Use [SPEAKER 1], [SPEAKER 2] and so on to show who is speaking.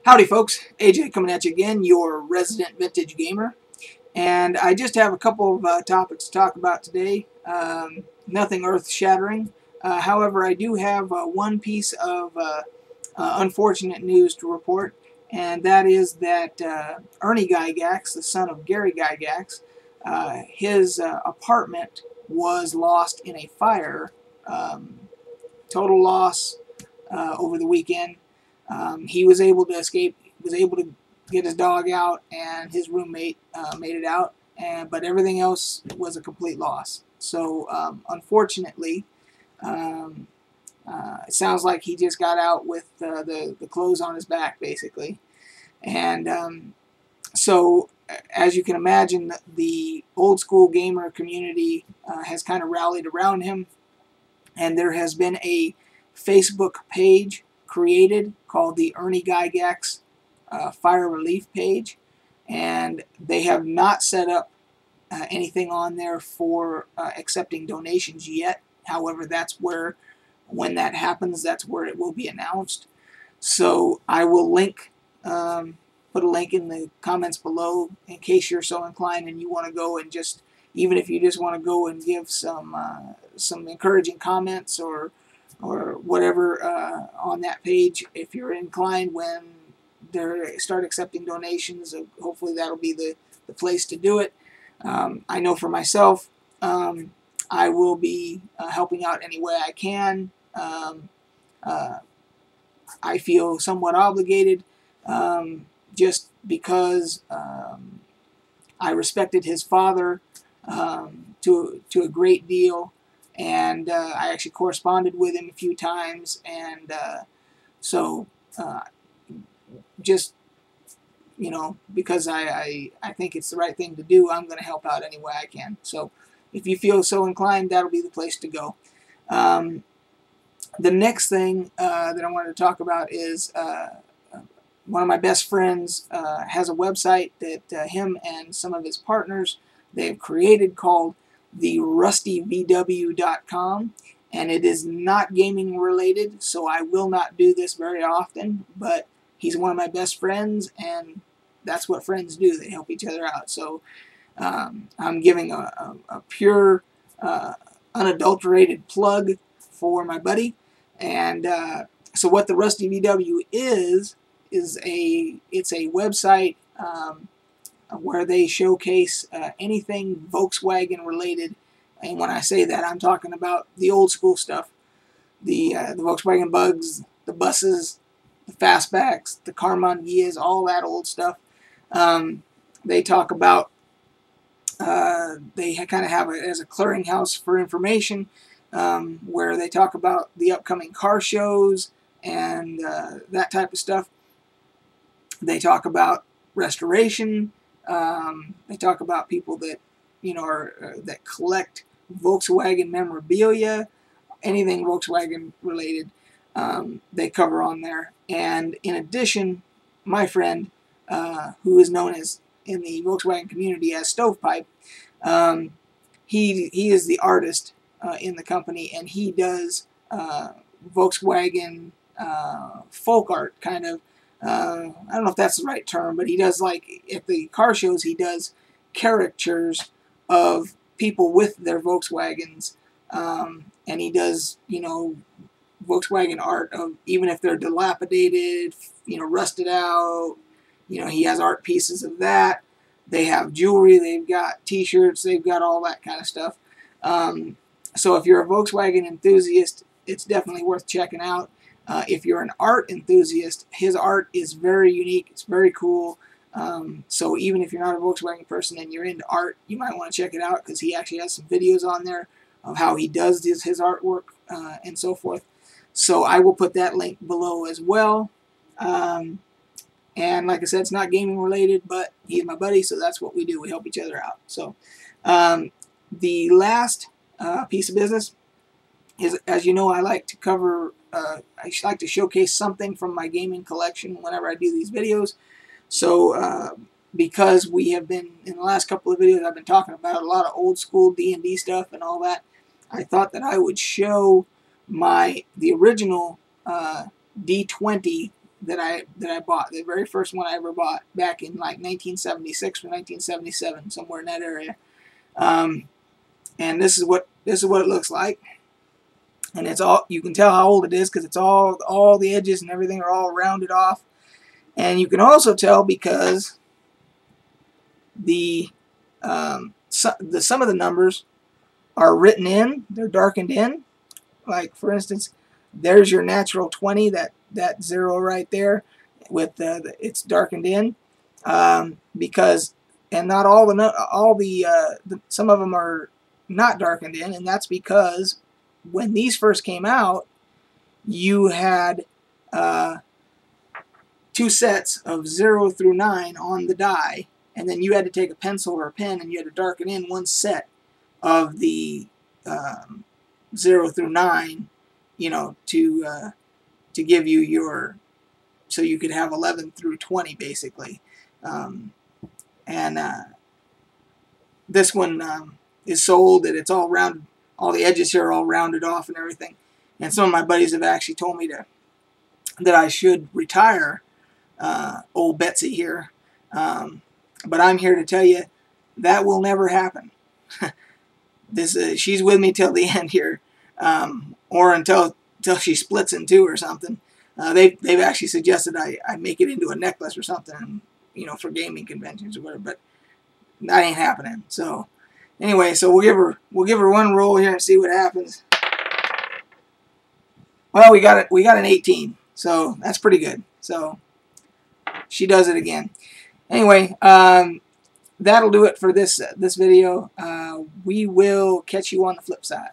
[SPEAKER 1] Howdy folks, AJ coming at you again, your resident vintage gamer, and I just have a couple of topics to talk about today. Nothing earth-shattering. However, I do have one piece of unfortunate news to report, and that is that Ernie Gygax, the son of Gary Gygax, his apartment was lost in a fire. Total loss over the weekend. He was able to escape, was able to get his dog out, and his roommate made it out, but everything else was a complete loss. So unfortunately, it sounds like he just got out with the clothes on his back, basically. And so, as you can imagine, the old school gamer community has kind of rallied around him, and there has been a Facebook page created called the Ernie Gygax Fire Relief page, and they have not set up anything on there for accepting donations yet. However, that's where, when that happens, that's where it will be announced. So I will link, put a link in the comments below in case you're so inclined and you want to go and just, even if you just want to go and give some encouraging comments or whatever on that page, if you're inclined when they start accepting donations, hopefully that'll be the place to do it. I know for myself, I will be helping out any way I can. I feel somewhat obligated just because I respected his father to a great deal, and I actually corresponded with him a few times, and so just, you know, because I think it's the right thing to do, I'm going to help out any way I can. So if you feel so inclined, that'll be the place to go. The next thing that I wanted to talk about is one of my best friends has a website that him and some of his partners, they've created, called therustyvw.com, and it is not gaming related, so I will not do this very often, but he's one of my best friends, and that's what friends do. They help each other out. So I'm giving a pure, unadulterated plug for my buddy. And so what the Rusty VW is it's a website where they showcase anything Volkswagen related. And when I say that, I'm talking about the old school stuff, the Volkswagen Bugs, the buses, the fastbacks, the Carmanguias, all that old stuff. They talk about, they kind of have it as a clearinghouse for information, where they talk about the upcoming car shows and that type of stuff. They talk about restoration. They talk about people that, you know, that collect Volkswagen memorabilia, anything Volkswagen related. They cover on there. And in addition, my friend, who is known as in the Volkswagen community as Stovepipe, he is the artist in the company, and he does Volkswagen folk art, kind of. I don't know if that's the right term, but he does, like, at the car shows, he does caricatures of people with their Volkswagens, and he does, you know, Volkswagen art of, even if they're dilapidated, you know, rusted out, you know, he has art pieces of that. They have jewelry, they've got t-shirts, they've got all that kind of stuff. So if you're a Volkswagen enthusiast, it's definitely worth checking out. If you're an art enthusiast, his art is very unique, it's very cool. So even if you're not a Volkswagen person and you're into art, you might want to check it out, because he actually has some videos on there of how he does his artwork and so forth. So I will put that link below as well. And like I said, it's not gaming related, but he's my buddy, so that's what we do. We help each other out. So the last piece of business is, as you know, I like to cover, I like to showcase something from my gaming collection whenever I do these videos. So because we have been, in the last couple of videos, I've been talking about a lot of old school D&D stuff and all that, I thought that I would show the original D20 that I bought, the very first one I ever bought back in like 1976 or 1977, somewhere in that area. And this is what it looks like. And it's all, you can tell how old it is because it's all the edges and everything are all rounded off. And you can also tell because some of the numbers are written in, they're darkened in. Like for instance, there's your natural 20, that 0 right there, with it's darkened in, because, and not all some of them are not darkened in, and that's because when these first came out, you had 2 sets of 0 through 9 on the die, and then you had to take a pencil or a pen and you had to darken in one set of the 0 through 9, you know, to give you your, so you could have 11 through 20 basically. This one is sold that it's all rounded, all the edges here are all rounded off and everything. And some of my buddies have actually told me that I should retire old Betsy here. But I'm here to tell you that will never happen. She's with me till the end here, or until she splits in two or something. They've actually suggested I make it into a necklace or something, you know, for gaming conventions or whatever. But that ain't happening. So anyway, so we'll give her one roll here and see what happens. Well, we got an 18, so that's pretty good. So she does it again. Anyway, that'll do it for this video. We will catch you on the flip side.